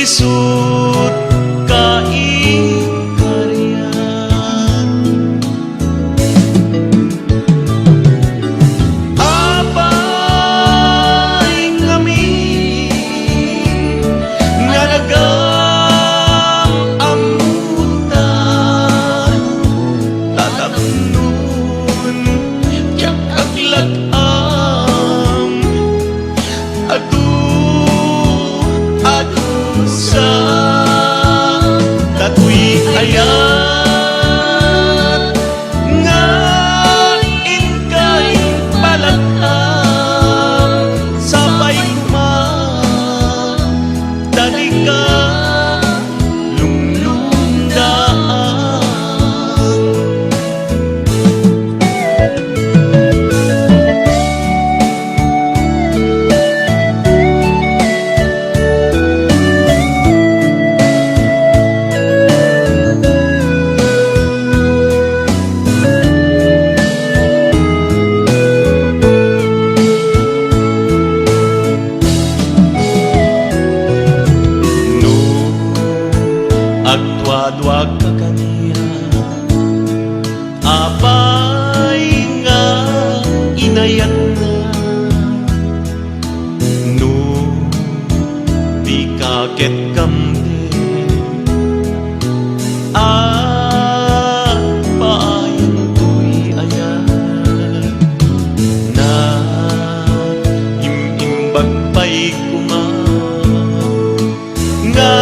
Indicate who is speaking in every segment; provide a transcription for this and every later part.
Speaker 1: Nuisut kaikaryan apay kami nga nag-amutan tatabnon jak aglatam sa katuy ayat nga inkay palatam sabay kuman dali ka lunglundaan agtuadwag ka kaniya apay nga inayat na no di kaket kamde at paayon to'y ayat na imimbag pa'y nga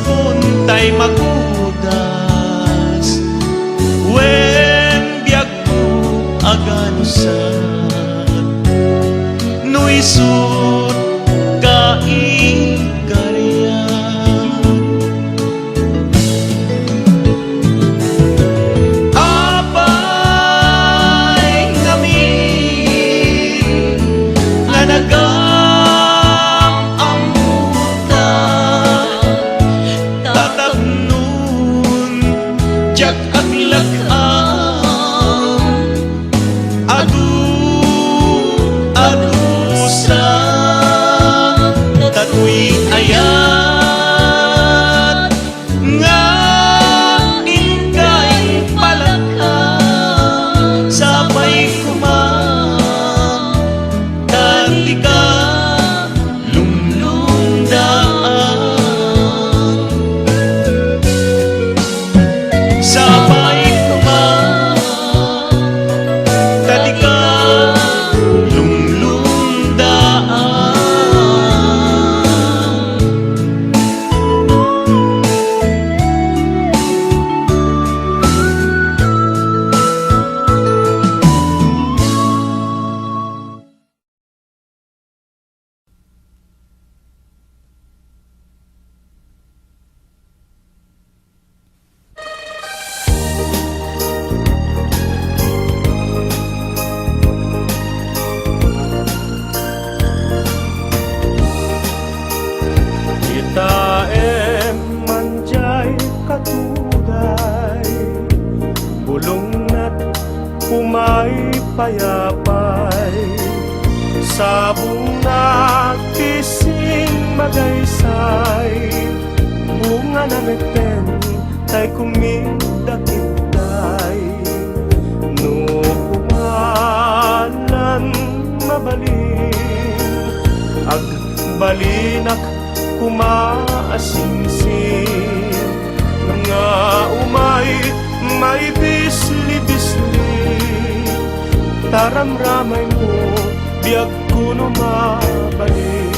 Speaker 1: kuntay magudas wen biag ko aganusan nuisut kaikaryan apay ngamin nga jak aglakam adu sa katuy ayat nga inkay palakam sabay kuman dati ka lunglundaan sabay kuman dati ka lunglundaan taem manjay katuday bulungnat umay payapay sabong natising magaysay bunga na meten tay kumindakitay no umanan mabalin agbalinak kumaasing-sing nga umay may bisli-bisli taramramay mo biag kuno mabalik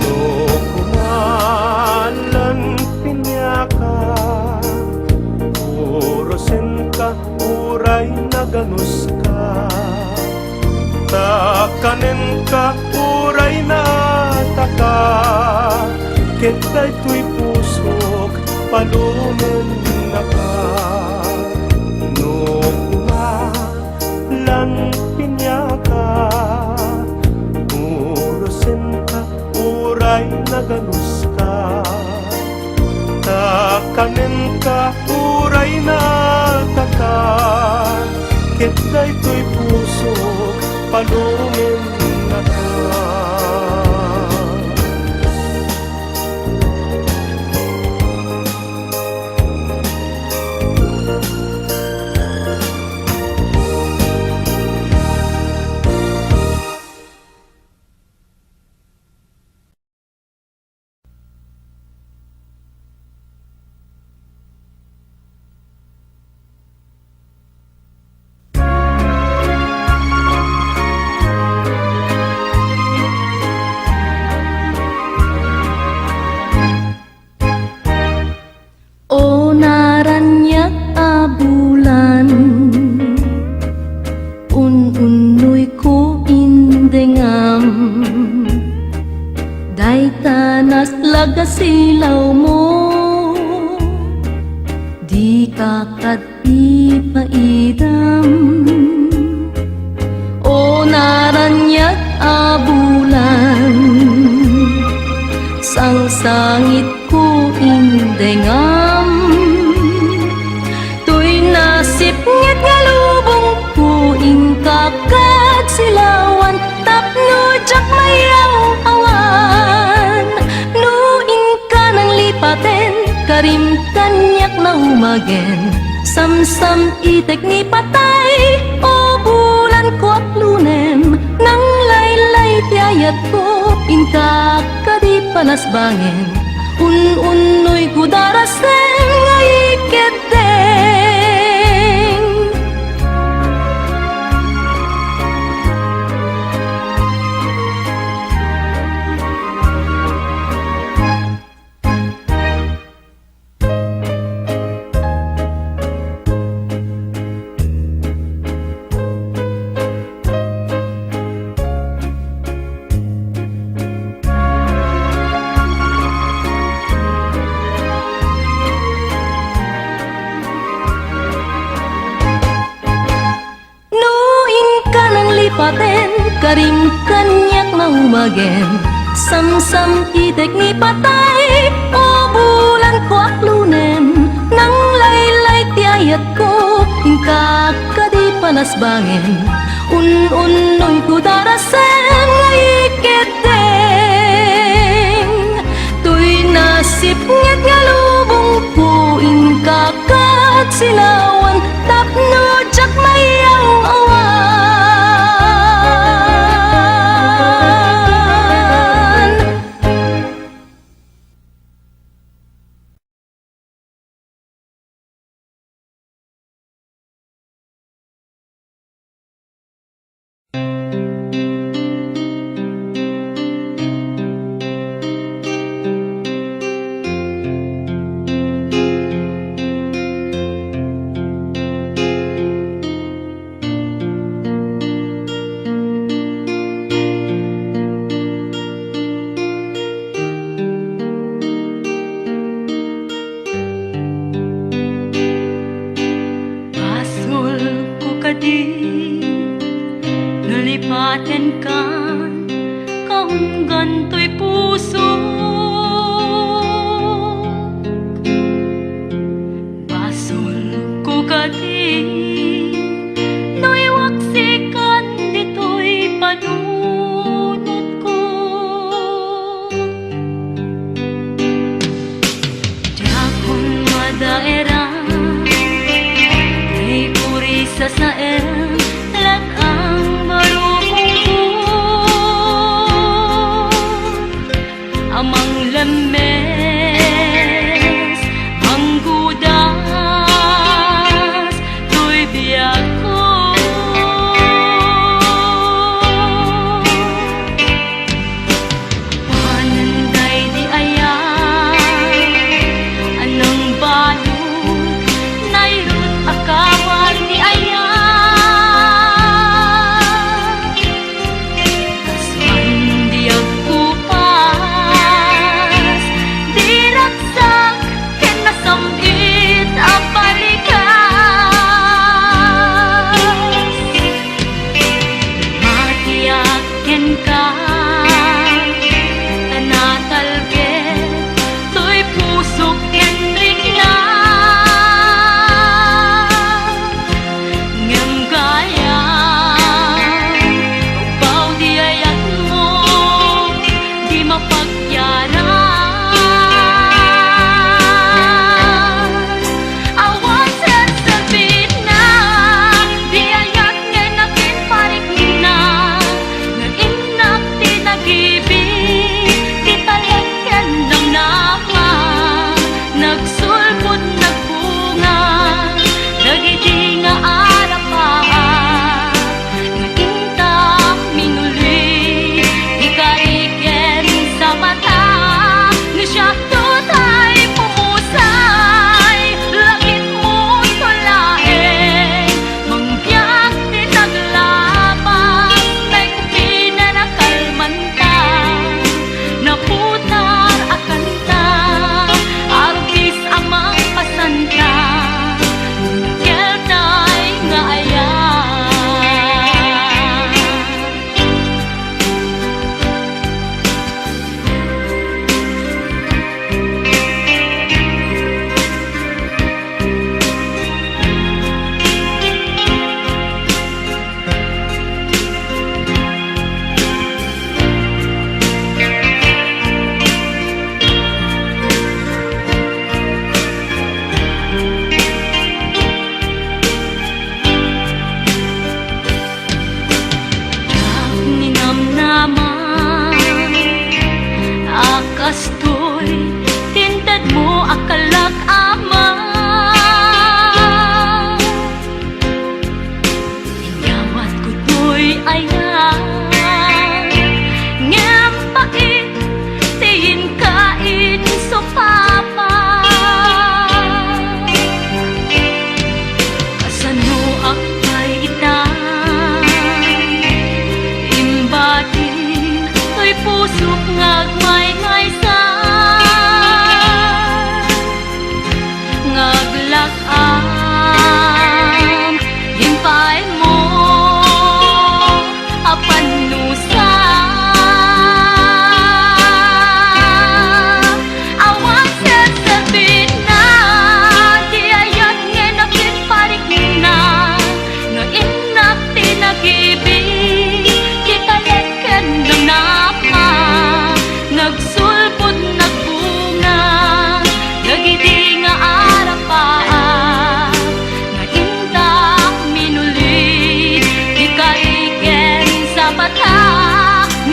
Speaker 1: no kumalan pinyaka uray naganus ka takanen ka uray na taka ketay tuy pusok palumen na ka no kumalan pinyaka urusin ka uray naganus ka takanen kahuray na taka, ket daytoy pusok palumen na ka.
Speaker 2: O naranyak a bulan, unuy ko indengam, day tanas laga silaw mo, di kakad ipaidam. O naranyak a bulan, sang sangit ko indengam, tuy nasip ngit nga lubong ko ingkakad silawan, tapno jak mayaw awan, nuin ka ng lipaten, karim kanyak na umagen, samsam itek ni patay, o bulan ko aklunem, nang laylay tiayat ko, ingkakadi panas bangin, un-unoy ko darasen nga iketeng. Paten karim kanyak na umagen, samsam itek ni patay, o bulan ko aklunem, nang laylay tiayat ko, ingkakadi panas bangin, un-unoy ko darasen nga iketeng, tuy nasip ngit nga lubong ko, ingkakad silawan, tapno jak mayaw awan. Nalipaten kan kahunggan to'y puso, basol ko kadi no'y waksikan dito'y panunod ko. Di akong madaera ay puri sa saem, lagang marupong ko amang lemes, manggudas, to'y biyak ko. Pananday di ayan, anong balo, nairut akawan di ayan. Pusok enrik na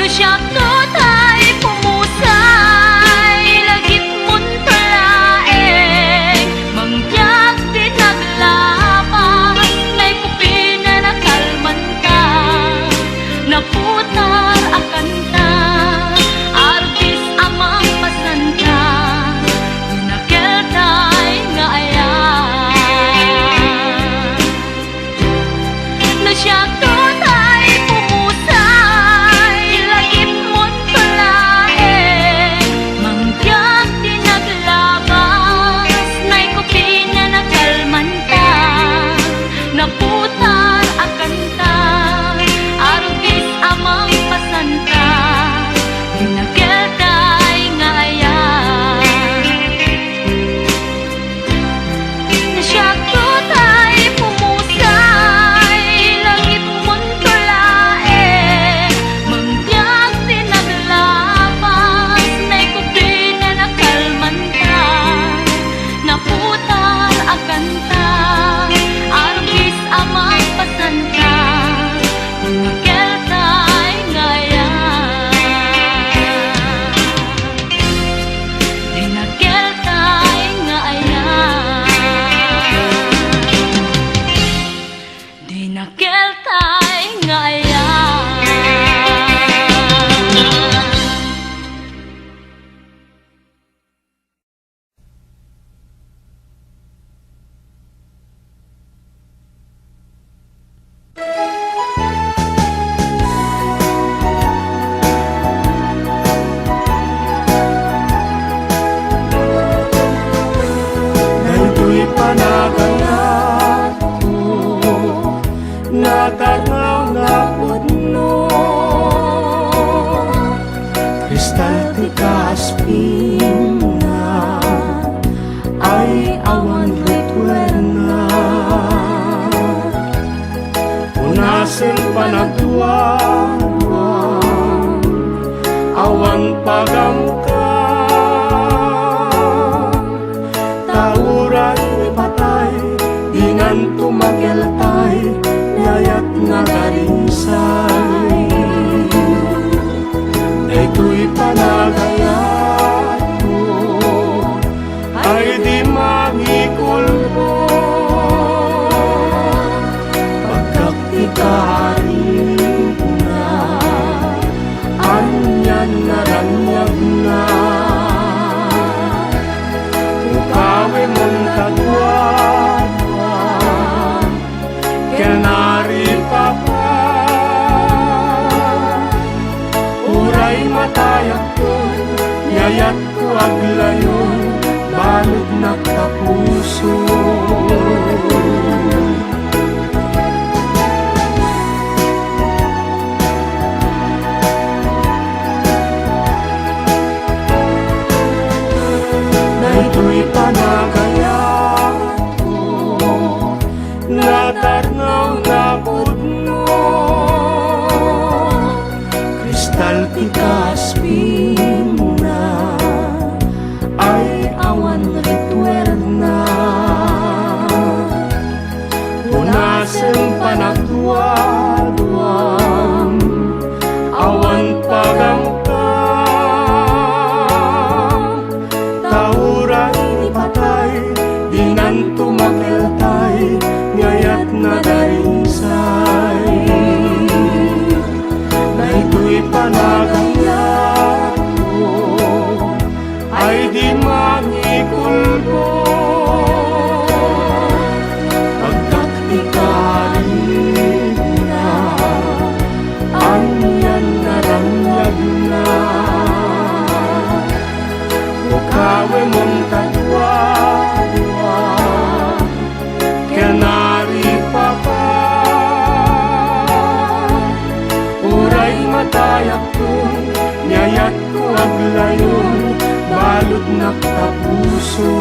Speaker 2: Nasyakto tay pumusay, lagip mon palaeng, mangyag di naglapas, nay kupina nakalman ka, naputar akan ta, artis amang pasanta, nakel tay nga ayan. Nasyakto tay pumusay, lagip mon palaeng, mangyag di naglabas, nay kupina nakalman ta, naputar akan ta, arugis amang pasanta, dinagel tay nga ayan. Nasyakto tay pumusay, langit mon tulaeng, mangyag di naglabas, nay kupina nakalman ta, naputar akan ta, arugis amang pasanta, dinagel tay nga ayan. Dinagel tay nga ayan. Dinagel tay nga ayan.
Speaker 1: Daytoy panagayat ko, natarnaw na pudno, kristal ti kaspina, ay awan retwerna, unasin panagduawang, awan pagamka, tauran ni patay, dinan tumageltay, yayat nga garisay. Daytoy panagayat ko, ay di mangikulbo, pagkat ikarin na, anyan naranyag na. Ukawi mong kagwatan, kenari papa, uray matayak ko, yayat ko aglayon, balog na kapuso. Daytoy panagayat ko, natarnaw na pudno, kristal ti kaspina, ay awan retwerna, unasen panagduaduan, awan pagamka, tauran ni patay, dinan tumakeltay, ngayat na darisay. Daytoy panagayat ko, ay di mangikulbo, pagkat ikarin na, anyan naranyag na. Ukawi mong katwa-dwa, kenari papa, uray matayak ko, nyayat ko aglayon, balod na kapuso.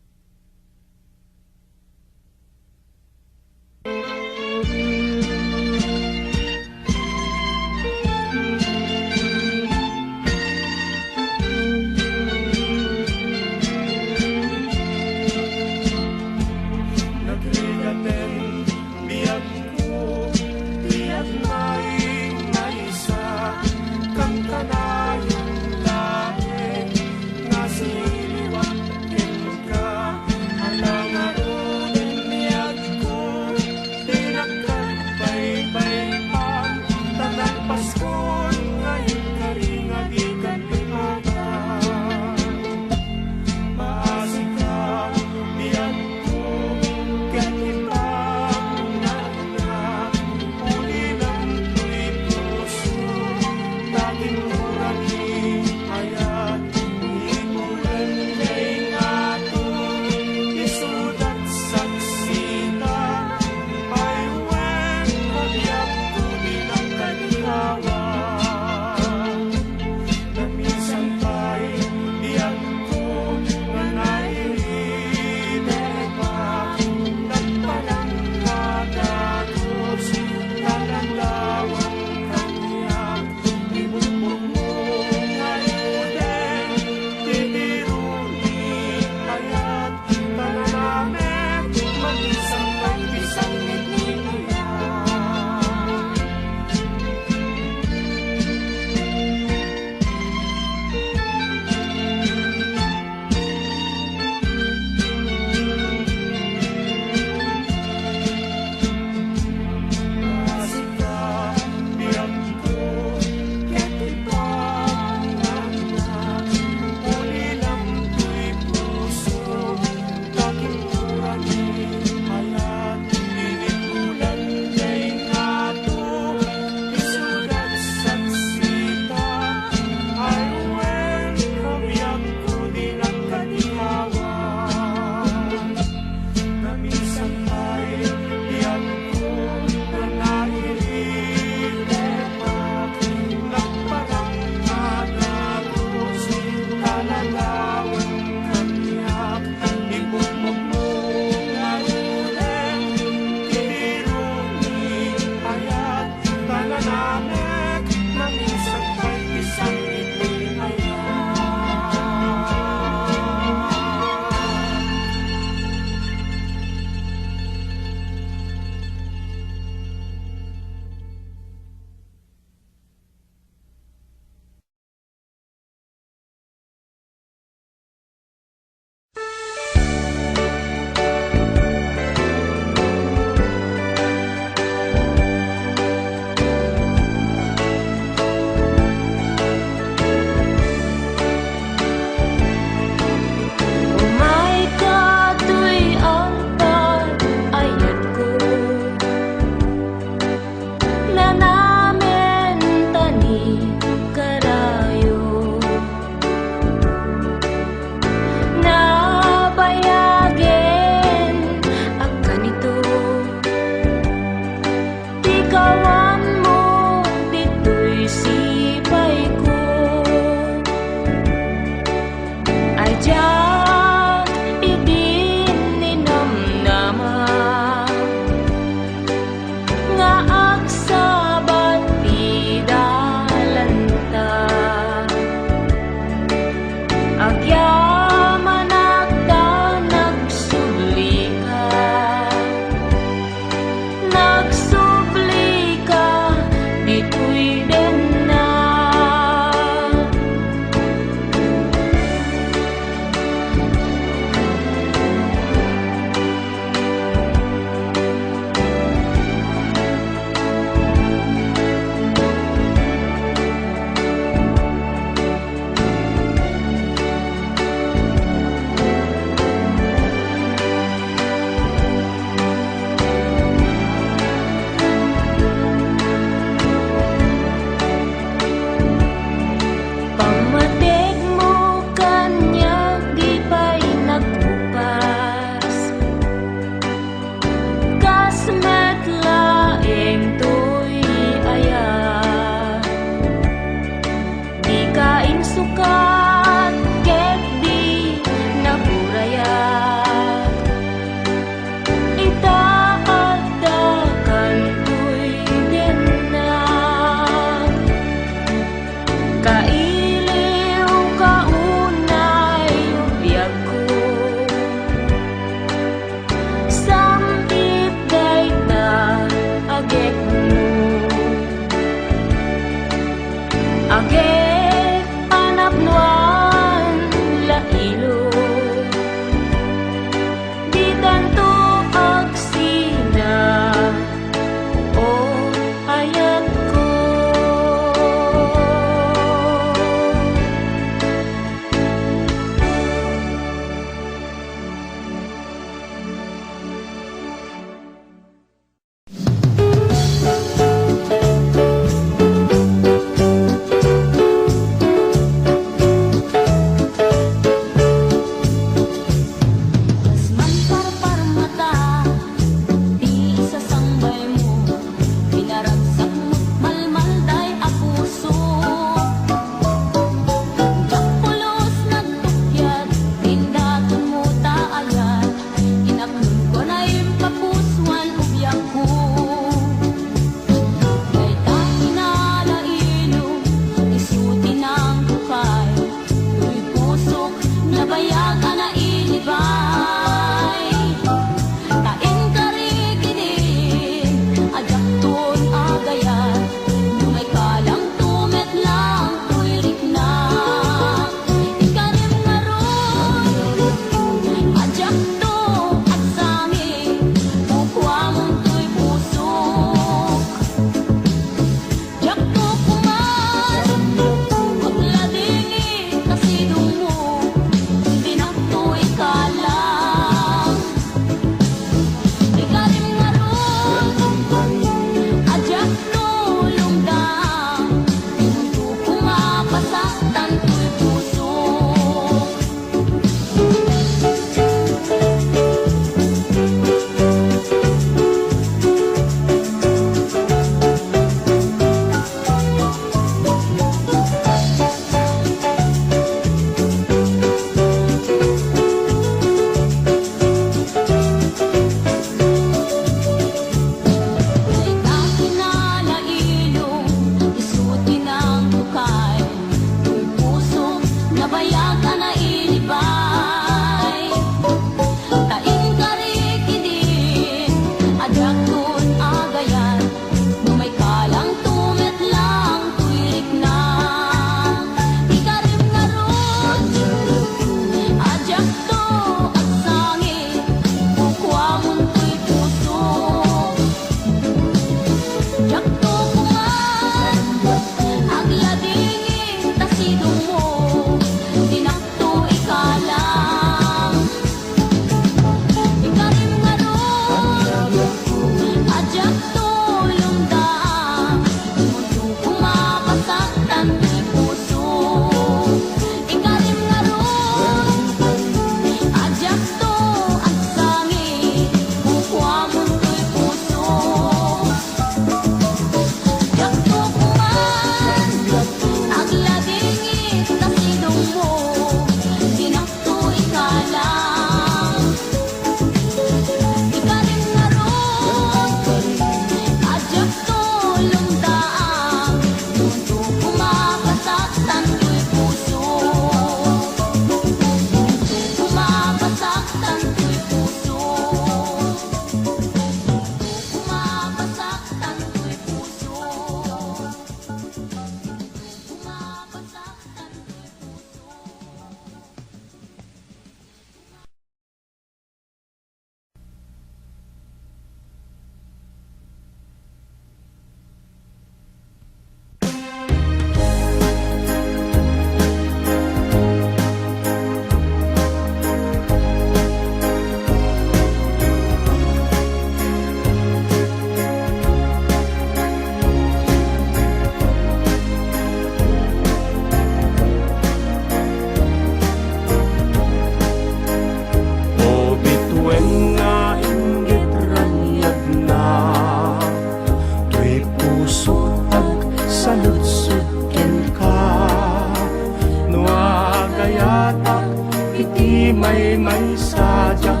Speaker 1: may sadyak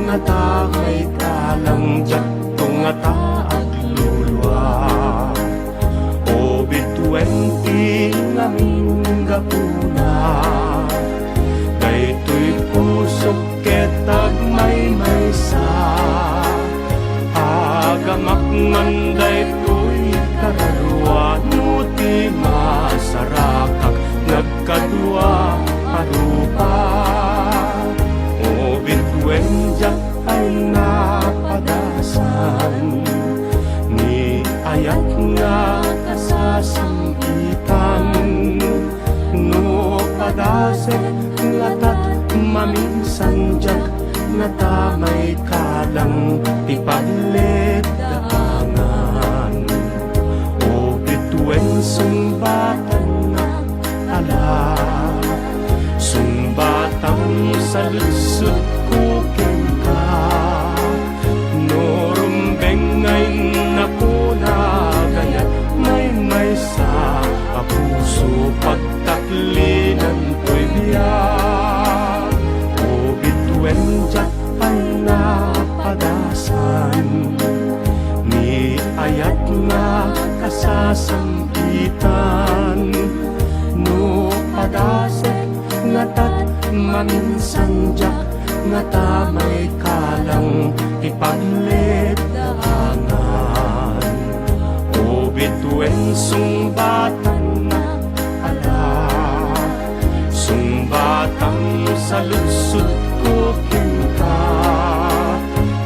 Speaker 1: nga ta may kalangjak tong nga ta aglulwa. O bitwenti nga minggapuna daytoy pusok ketag may sa agamak manday to'y kararwa nuti masarakak nagkadwa parupa. O bitwenjak ay napadasan ni ayat nga kasasampitan no padasek latat maminsanjak nga tamay kalang ipalit daangan. O bitwen sumbatan na ala sumbatang sa lusot kukin ka no rumbeng ngay nakuna gayat may sa kapuso pagtaklinan to'y biyak. O bitwen jak ay napadasan ni ayat nga kasasampitan no padasek nga tat maminsanjak nga tamay kalang ipaglit daangan. O bitwen sumbatan na ala sumbatang sa lusot ko kinka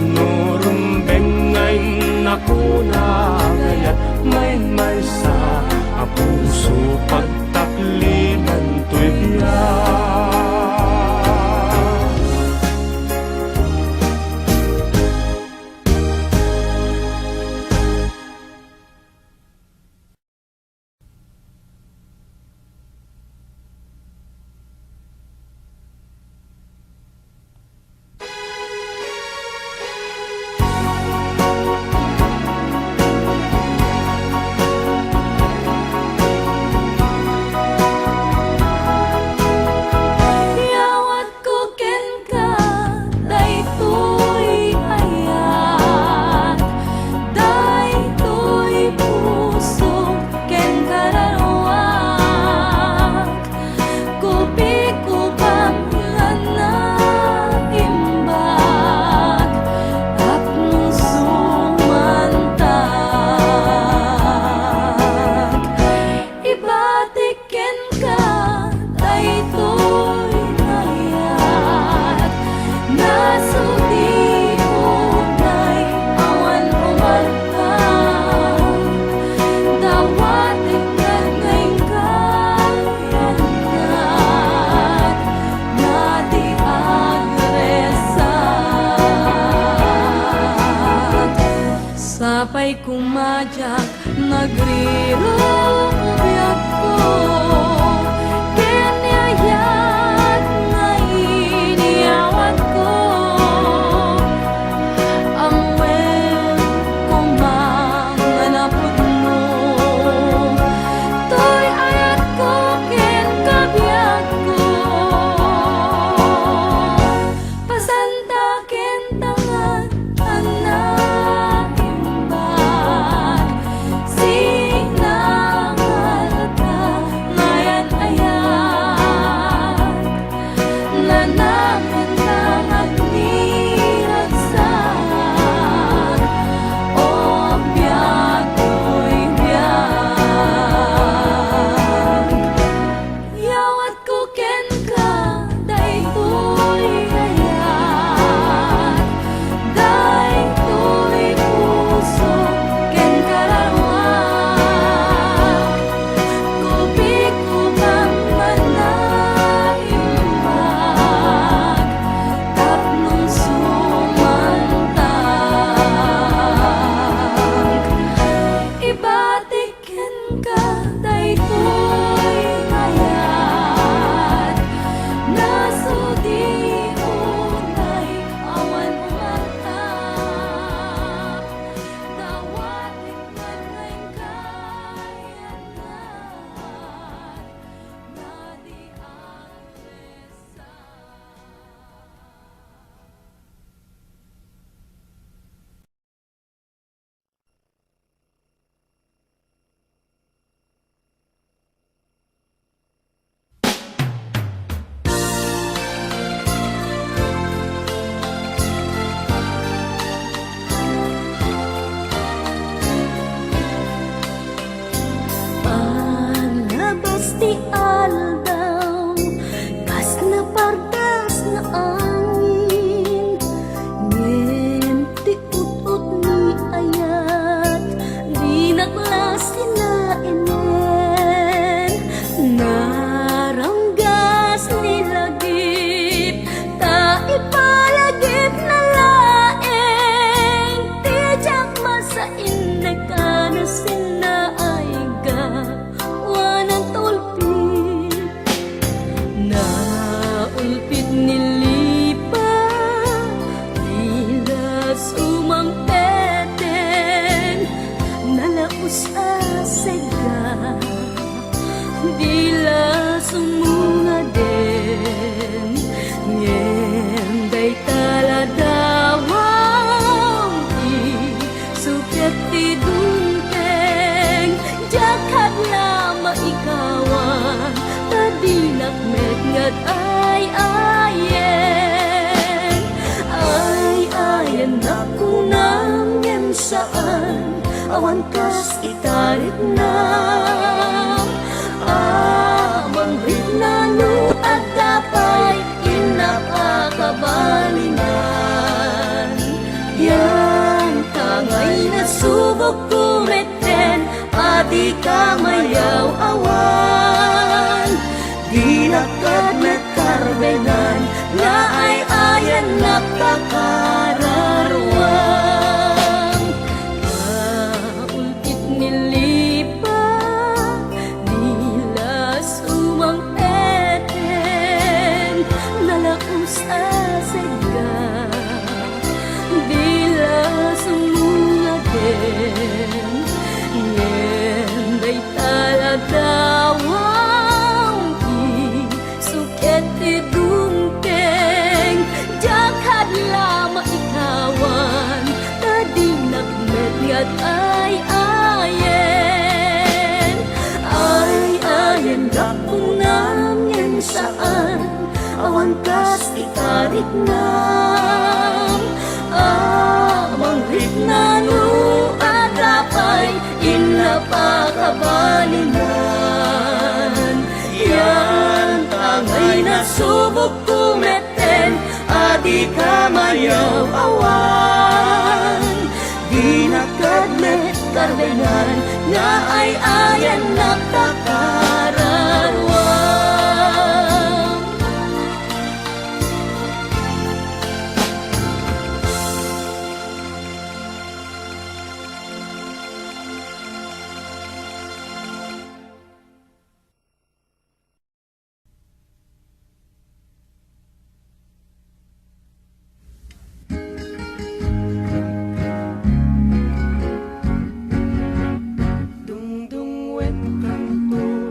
Speaker 1: no rumbeng ngay nakuna gayat may sa apuso pagtaklinan to'y biyak.
Speaker 2: Sapay kumadyak nagrirong biyak ko Kenyayat na iniyawat ko Amwen kumanganapod mo To'y ayat ko ken kabiyak ko Pasanta ken tangan anak Sinangal ka awan kas itarit na amang ritnano at dapay inapakabalingan yan tangay na subok kumeten adi ka mayaw awan di nakadmet karbenan nga ay ayan nakakararwang kauntit nilipa nilas umang eten nalaus asega bila sumungaden yenday taladawang suket idungkeng jakad lama ikawan tadi nagmet ngat ay ayen dapunam yan saan awan kas itarit nam amang ritnano adapay inapakabalingan yan tangay na subok kumeten adi ka mayaw awan di nakadmet karbenan nga ay ayan nakakararwang
Speaker 1: Dung dung wet kanto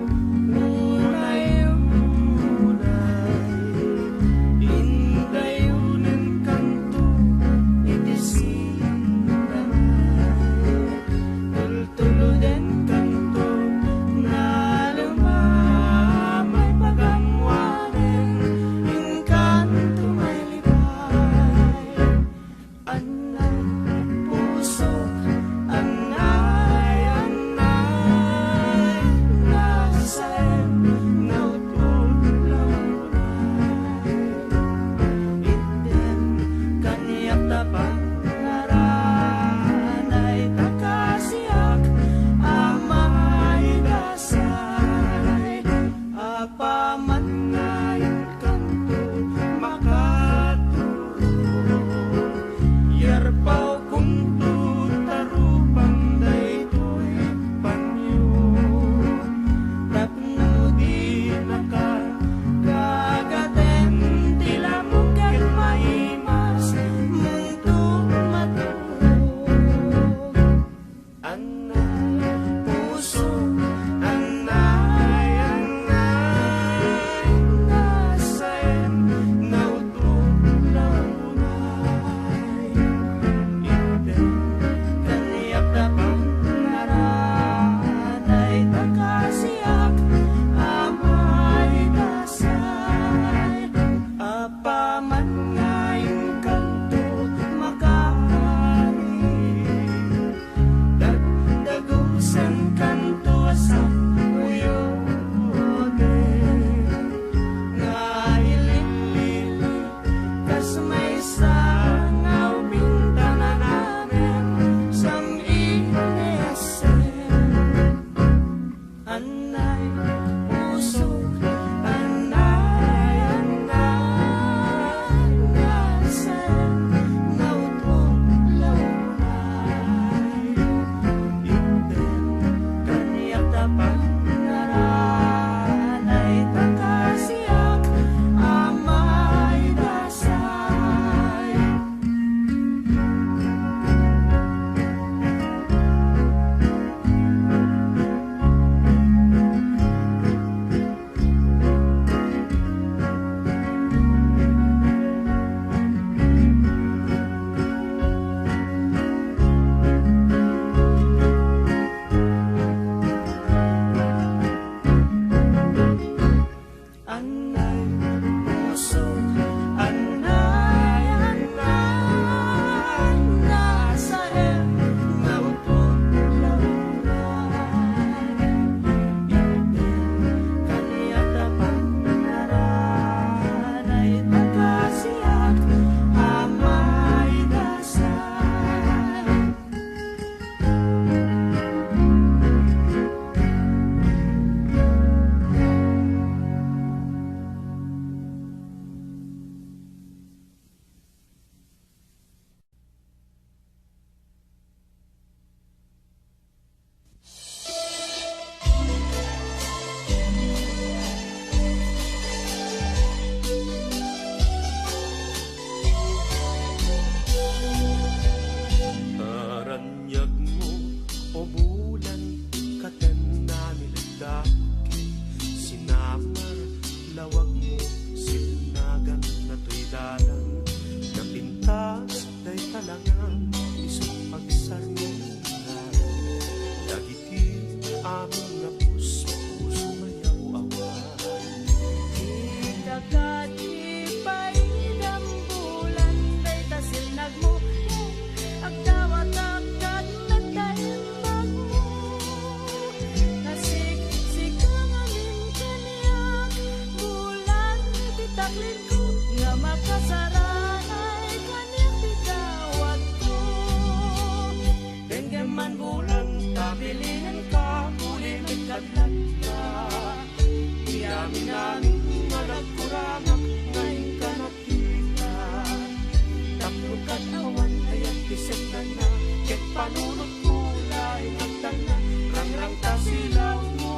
Speaker 1: panunot kulay magtana rangrang ta silaw mo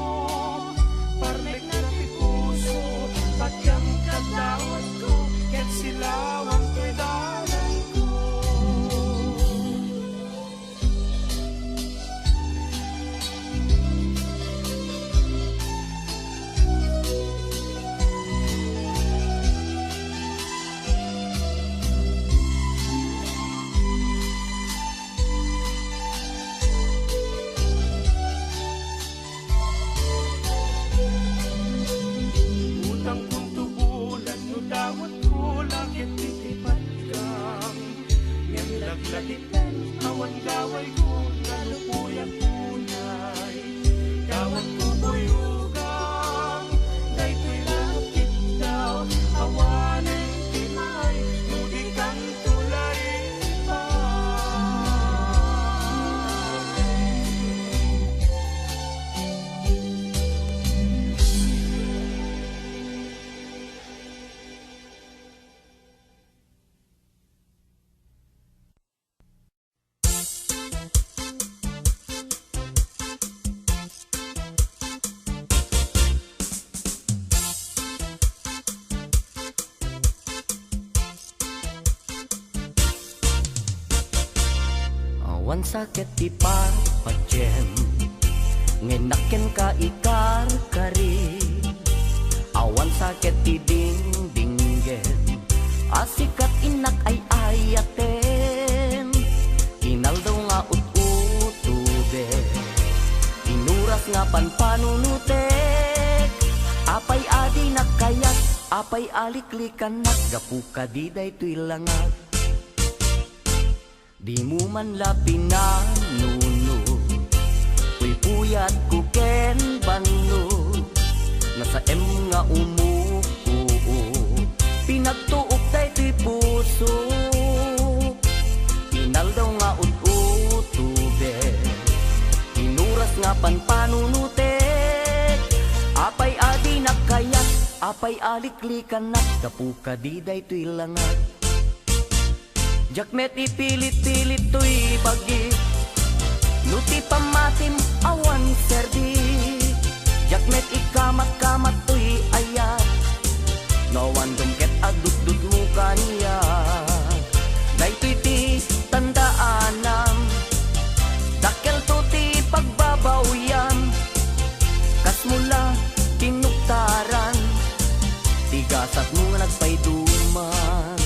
Speaker 1: parmek na ti puso patyang kadawat ko ket silawang ko'y dalan ko. Utang kong tubulan no dawat ko lakit titipat kam ngem laglalitan awan gaway ko nalupuyan punay dawat ko buyugang daytoy lakit daw awanan timay nuding kang tulay pa.
Speaker 3: Awan sakit di parpajen ngenaken ka ikar kari awan sakit di dingdingen asikat inak ay ayaten inal daw nga ut-utube inuras nga panpanunutek apay adi nakayat apay aliklikan nagapuka di daytoy langat. Di mo man lapinan nuno uy puyat ko ken banno nasa nga umuo pinagtuok daytoy puso inal daw nga ut-utube inuras nga panpanunutek apay adi nakayat apay aliklikan nagapuka di daytoy langat. Jakmet ipilit-pilit to'y bagi nuti pamatim awan serdi jakmet ikamat-kamat to'y ayat nawan dumket adut-dut mo kaniya daytoy ti tandaanam dakel to ti pagbabawyan kas mula kinuktaran tigasat mo nga nagpayduman.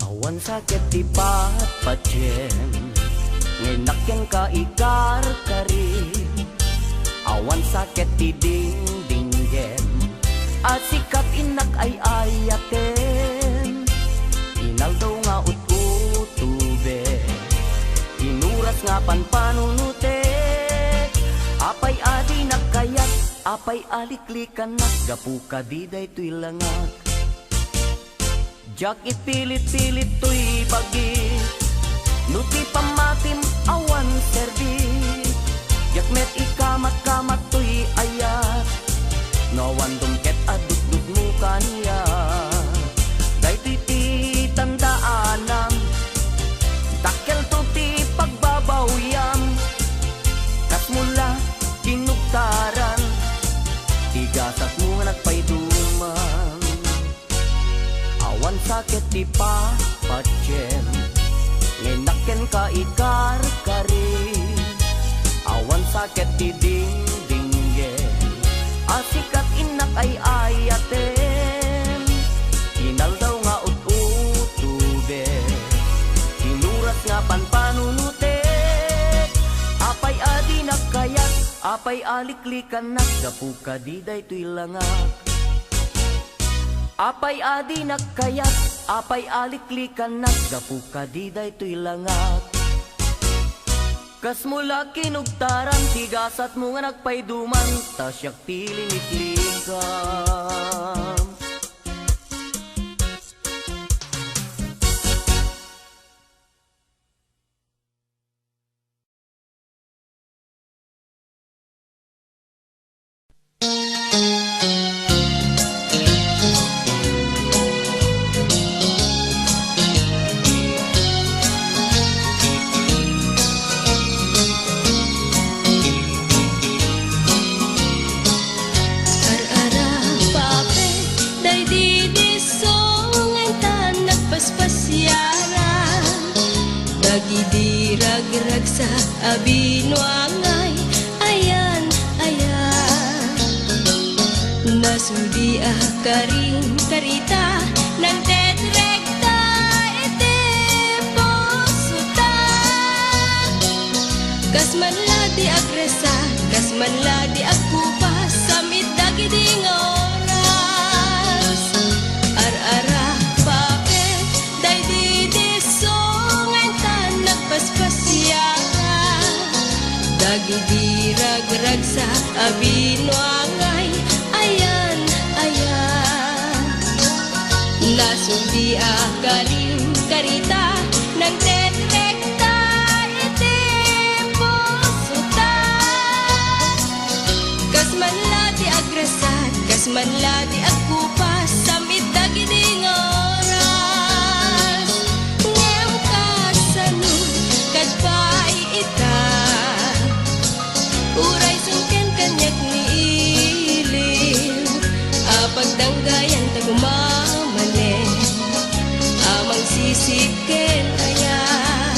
Speaker 3: Awan sakit di patpajen ngenak yang ka ikar kari awan sakit di dingdingen asikat inak ay ayaten inal daw nga ut-utube inuras nga panpanunutek apay adi nakayat apay aliklikan nagapuka di daytoy langat. Jak ipilit-pilit to'y bagi nuti pamatim awan serdi jakmet ikamat-kamat to'y ayat nawan dumket adut-dut mo kaniya daytoy ti tandaanam dakel to ti pagbabawyan kas mula kinuktaran tigasat mo nga nagpayduman. Awan sakit di patpajen ngenaken ka ikar kari awan sakit di dingdingen asikat inak ay ayaten inal daw nga ut-utube inuras nga panpanunutek apay adi nakayat apay aliklikan nagapuka di daytoy langat. Apay adi nakayat, apay aliklikan nagapuka di daytoy langat. Kas mula kinugtaran, tigasat mo nga nagpayduman, ta siyak pilinitligam.
Speaker 2: Ar-ara pape day di songan tan nagpaspasyaran dagi dirag-rag sa abinuangay ayan ayan nasudi karing karita ng tetrekta iti posuta kasmanla di agresa kasmanla di agkupas samit dagi ding oras ar-ara pape day di songan tan nagpaspasyaran dagi dirag-rag sa abinuangay ayan ayan nasudi kaling karita ng tetrekta iti posuta kasmanla di agresan kasmanla di agkupas samit dagi ding oras ngem kasano kadpay ita uray sungken kanyak ni ilim apagdanggayan tagumamane amang sisiken ayan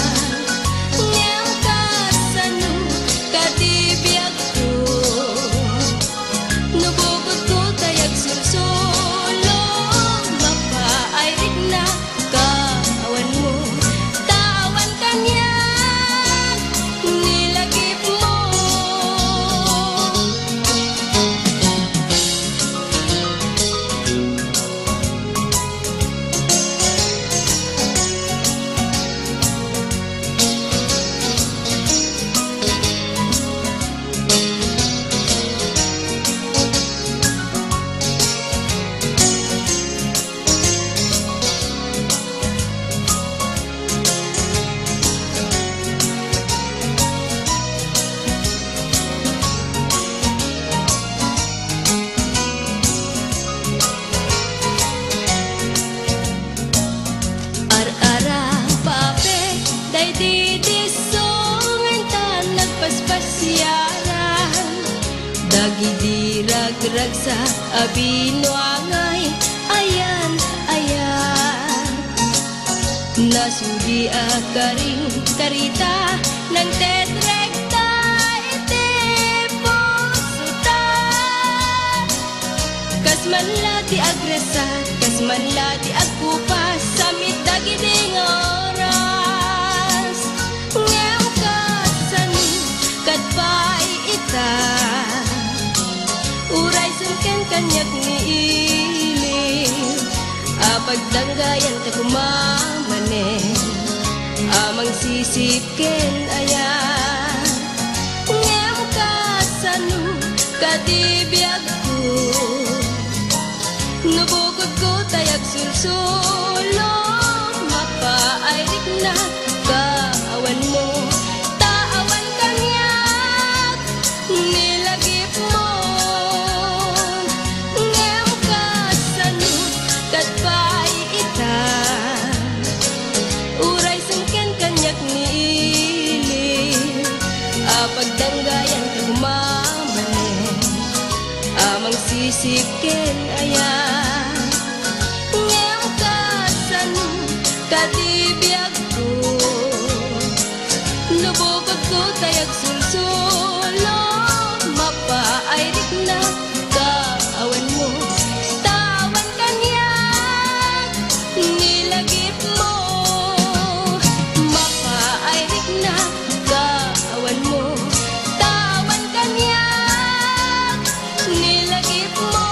Speaker 2: ngem kasano katibiyag ko nubukod ko tayag sulsulo mapaayrik na kawan mo tawan kanyan nilagip mo. Ar-ara pape day di songan tan nagpaspasyaran dagi dirag-rag sa abinuangay ayan ayan nasudi karing karita ng tetrekta iti posuta kasmanla di agresa kasmanla di agkupas samit dagi ding oras ngem kasano kadpay ita uray sungken kanyak ni ilim apagdanggayan tagumamane amang sisiken ayan ngem kasano katibiyag ko nubukod ko tayag sulsulo mapaayrik na kawan mo tawan kanyak nilagip mo ngem kasano kadpay ita uray sungken kanyak ni ilim apagdanggayan tagumamane amang sisiken ayan ngem kasano katibiyag ko nubukod ko tayag sulsulo mapaayrik na kawan mo tawan kanyak nilagip mo mapaayrik na kawan mo tawan kanyak nilagip mo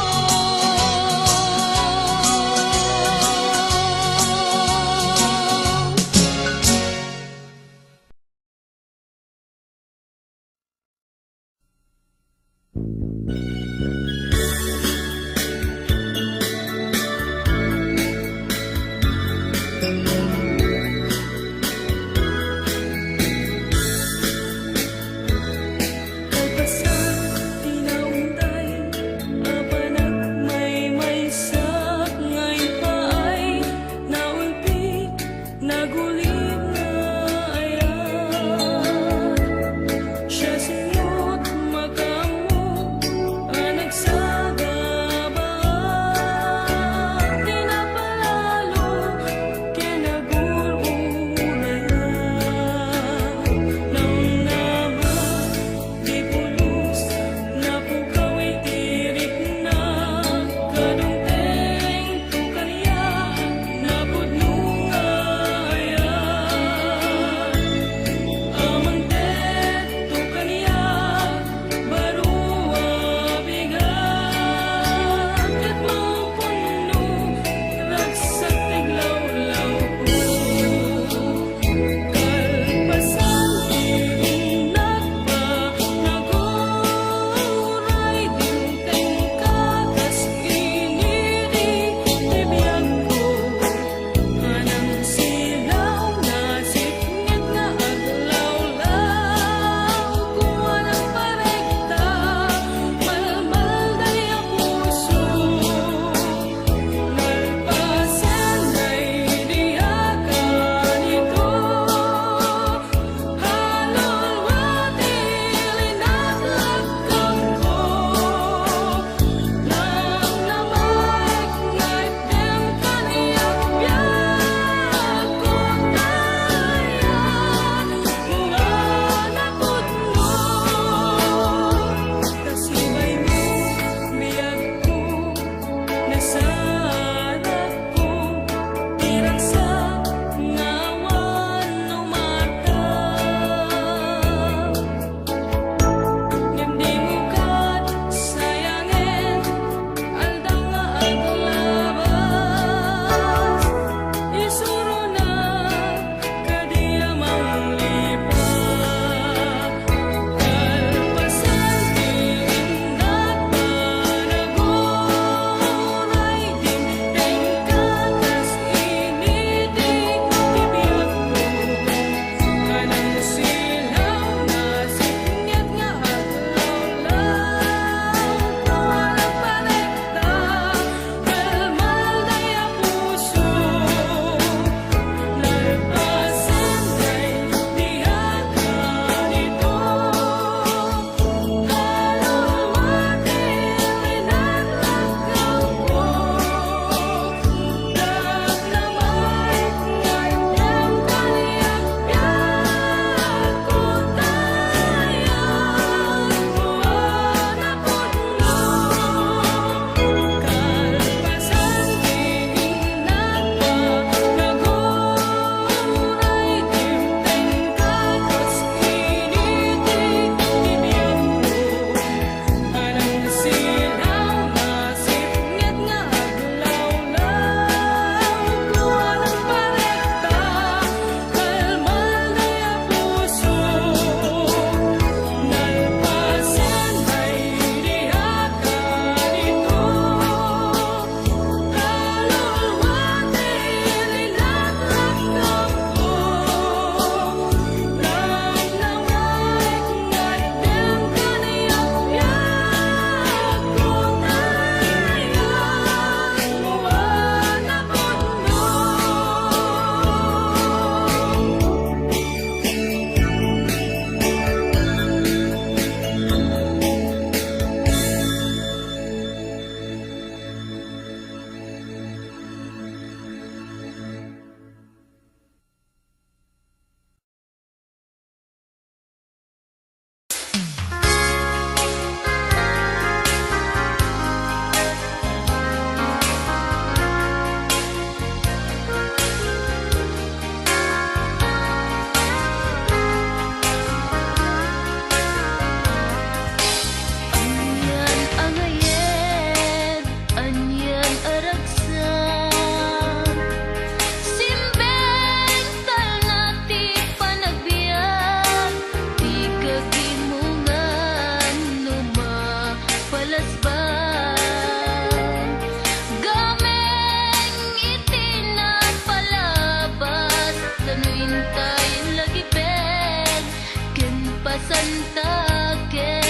Speaker 2: pasantaken.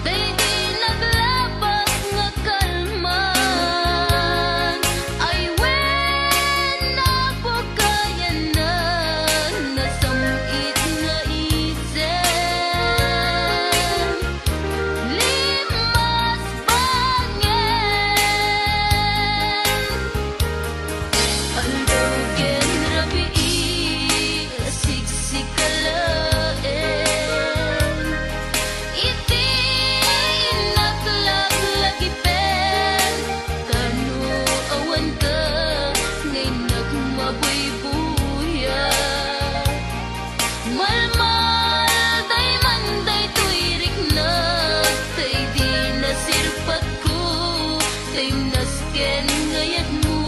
Speaker 2: Day di naglabas nga kalman, ay when napakayanan, nasamit nga isen. Limas bangen, aldagen rabi siksikalaen. Iti inaklaglagipen, tanu awan ka ngay nagmabuybuya. Malmal day manday tuirik na, tay di nasirpat ko, tay nasken ngayat mo.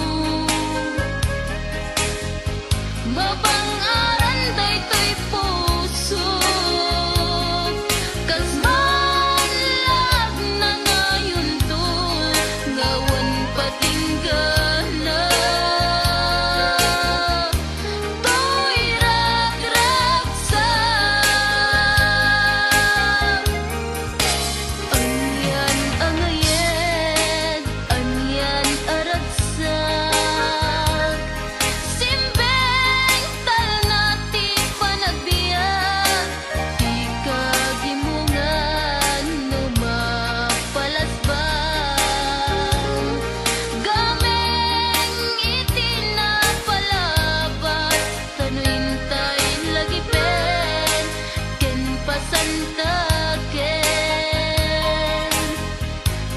Speaker 2: Mabang-aran day to'y puso, kas manlag na ngayon to, ngawan patinggana. To'y ragragsak, anyan angayen, anyan aragsak. Simbeng tal nati panagbiag, di kagimungan no mapalasbang. Gameng itinapalabas, tanuintay lagipen, ken pasantaken.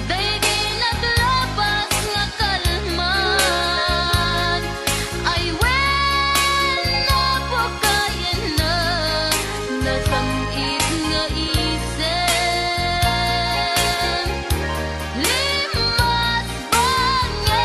Speaker 2: Day di naglabas nga kalman, ay when napakayan na, nasamit nga isen. Limas bangen,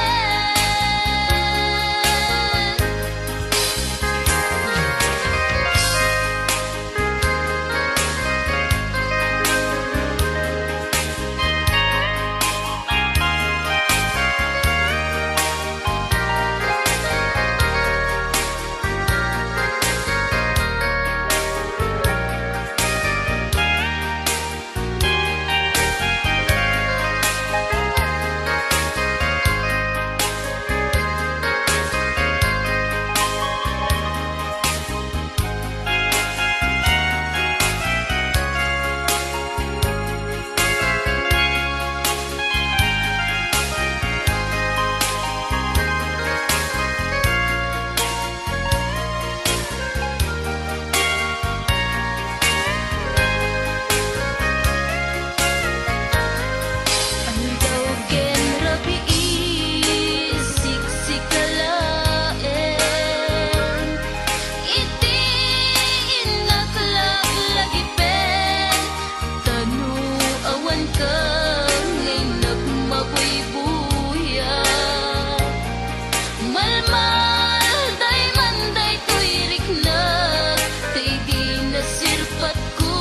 Speaker 2: aldagen rabi siksikalaen. Iti inaklaglagipen, tanu awan ka ngay nagmabuybuya. Malmal day manday tuirik na, tay di nasirpat ko,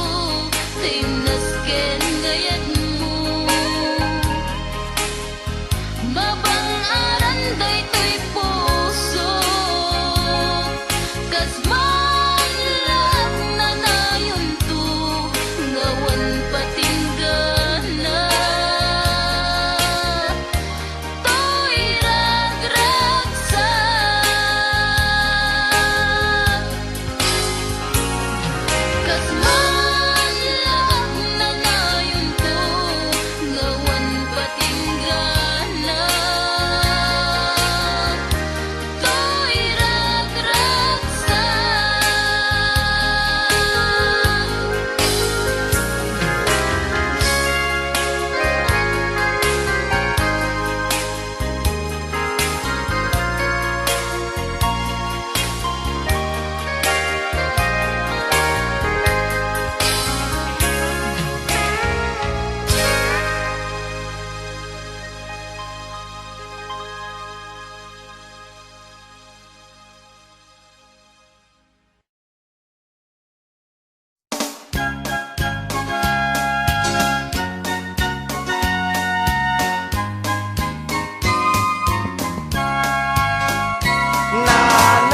Speaker 2: tay nasken ngayat mo. Mabang-aran day to'y puso, kas manlag na ngayon to, ngawan patinggana. To'y ragragsak, kas manlag na ngayon to, ngawan patinggana. To'y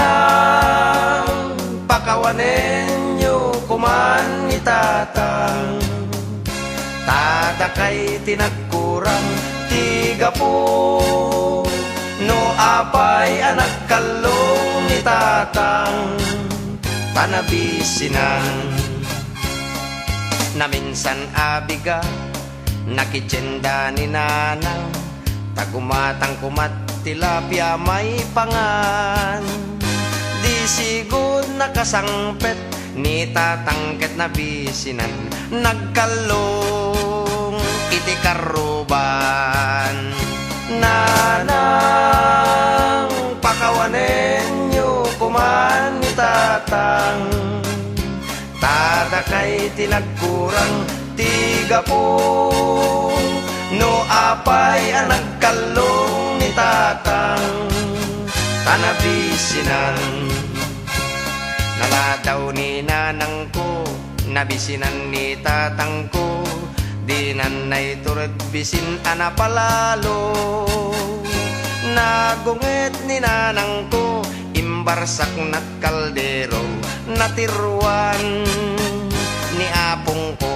Speaker 1: Nanang pakawanen nyo
Speaker 4: tatang Tatakay tinagkurang tiga po No apay anak kalong ni tatang Panabisinan Na minsan abiga Nakitsenda ni nanang Tagumatang kumat tilapia may pangan Di sigud nakasangpet Ni tatangket na bisinan Nagkalong iti karuban Nanang pakawanen nyo kuman ni tatang Tatakay tinagkurang tiga po No apay ang nagkalong ni tatang Tanabisinan Naladaw ni nanang ko Nabisinan ni tatang ko Di nanay turut bisin anapalalo Nagungit ni nanang ko Imbarsak nat kaldero Natiruan ni apong ko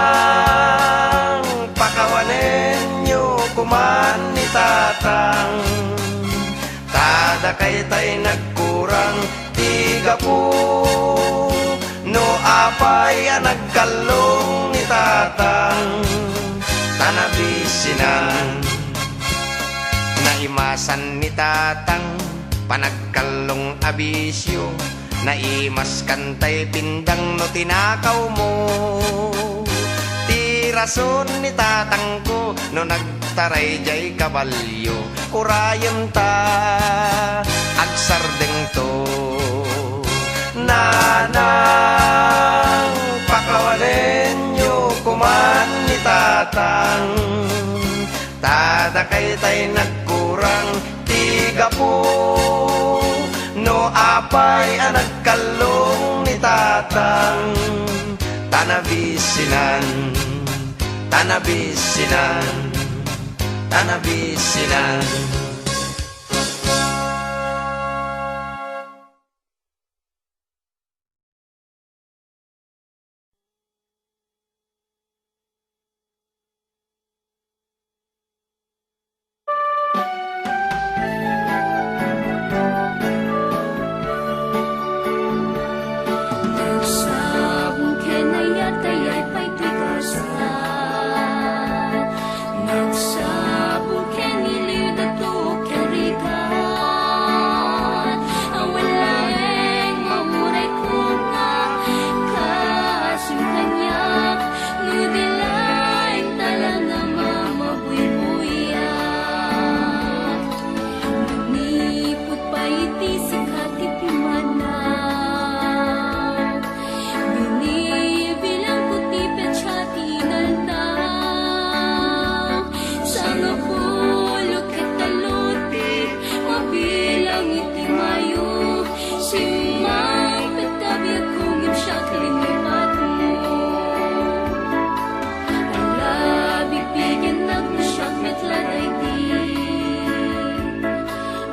Speaker 4: Nanang pakawanen nyo kuman ni tatang Tatakay tay nagkurang tiga po No apay ang nagkalong ni tatang Tanabisinan Naimasan ni tatang Panagkalong abisyo Naimas kantay pindang no tinakaw mo Tirason ni tatang ko No nagtaray jay kabalyo Urayan ta Agsardeng to Nanang pakawanen nyo kuman ni tatang Tatakay tay nagkurang tiga po No apay ang nagkalong ni tatang Tanabisinan Tanabisinan Tanabisinan
Speaker 2: Nagsabong kenayat ayay pa'y tigasan Nagsabong keniliw na to kerikan Ang walang mamuray ko nga Kasing kanyak Nudilain talang na mamabuy-buyak Manipot pa iti sikat ipimana Binibilang puti petsyati naltang Sanga pulo ketaluti Mabilang iti mayo Simang petabiyag kong imsyak linipat mo Ala bibigyan nagmasyak metladay di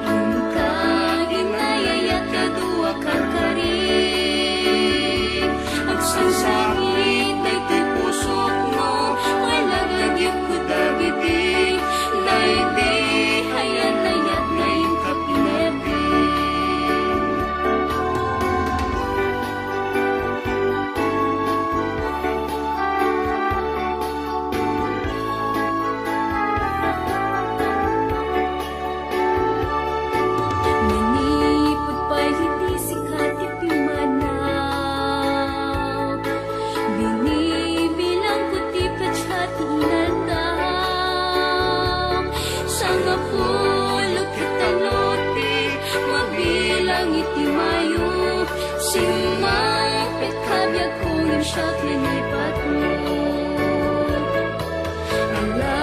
Speaker 2: Ang kaginayayat kadua karkarin Ang sangsangit na iti pusok mo Malagagip ko dagiti Na iti hayan-ayat ngayong kapinete Manipot pa'y hindi sikat ipimanaw Binibilang puti petsyati inaldaw Sanga pulo kitaluti Mabilang iti mayo Simang petkabiyag kong imsyak linipat mo Ala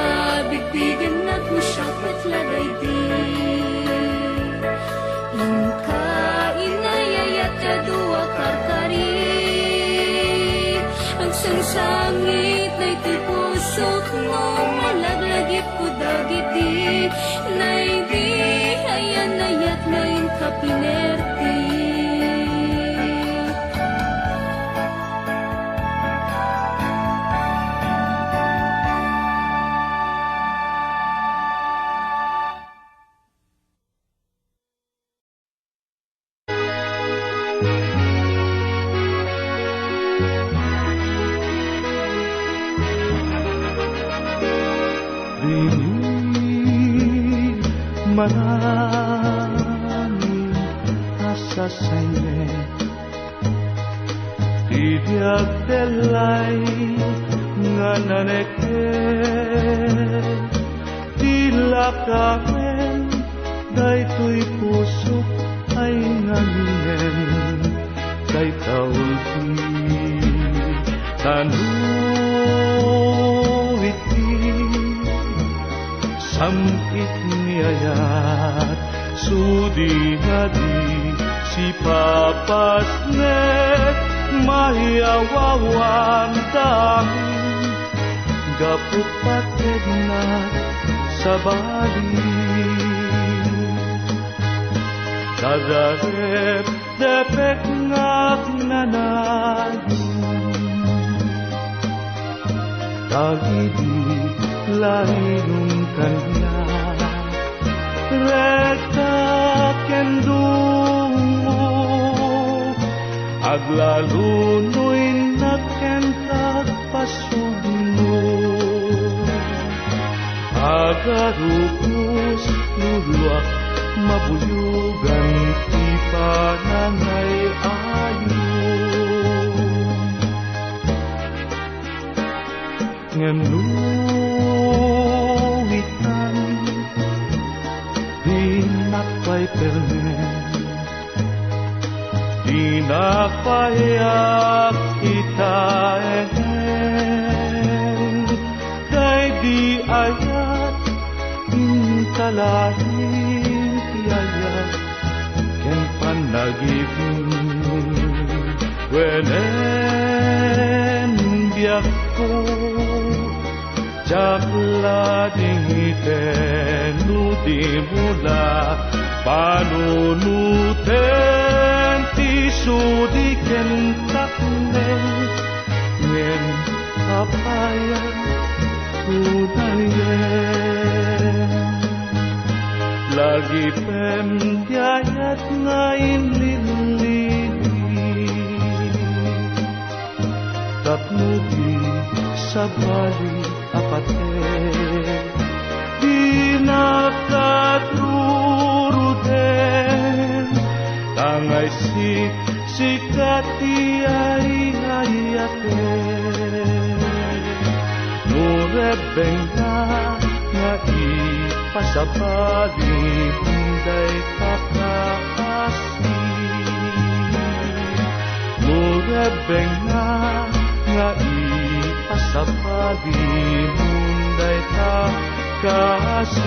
Speaker 2: bigbigan nagmasyak metladay di Inka inayayat kadua karkari Ang sangsangit na iti pusok mo Malaglagip ko dagiti Na iti hayan-ayat ngayong kapinerte
Speaker 1: kasayne Tidiag delay nga naneke Tila kamen daytoy pusok ay ngaminen Kay kaulti tanuiti Samkit niyayat sudi hadi si papasnet mahiawawan dami gaput pated na sa bali kadarep depek ngak nanay tagidi lainung kanya rekta kendungo aglalunoy na kentag pasugno agarupus luluak mabuyugan ti panangay ayo ngenuwitan dinakpay permen dinakpayak itaen kay di ayat intalahin ti ayat ken panagipin wenen biyak ko Jakla dingiten nudi mula panunuten ti sudi kentakne ngen kapayan udayen lagi pendiayat ngain lili tapnudi sabali apate di nakatruruden tangay sikati ay ayate nurebeng na nga ipasabali hunday kakaasi nurebeng na nga ipasabali munday ka kasih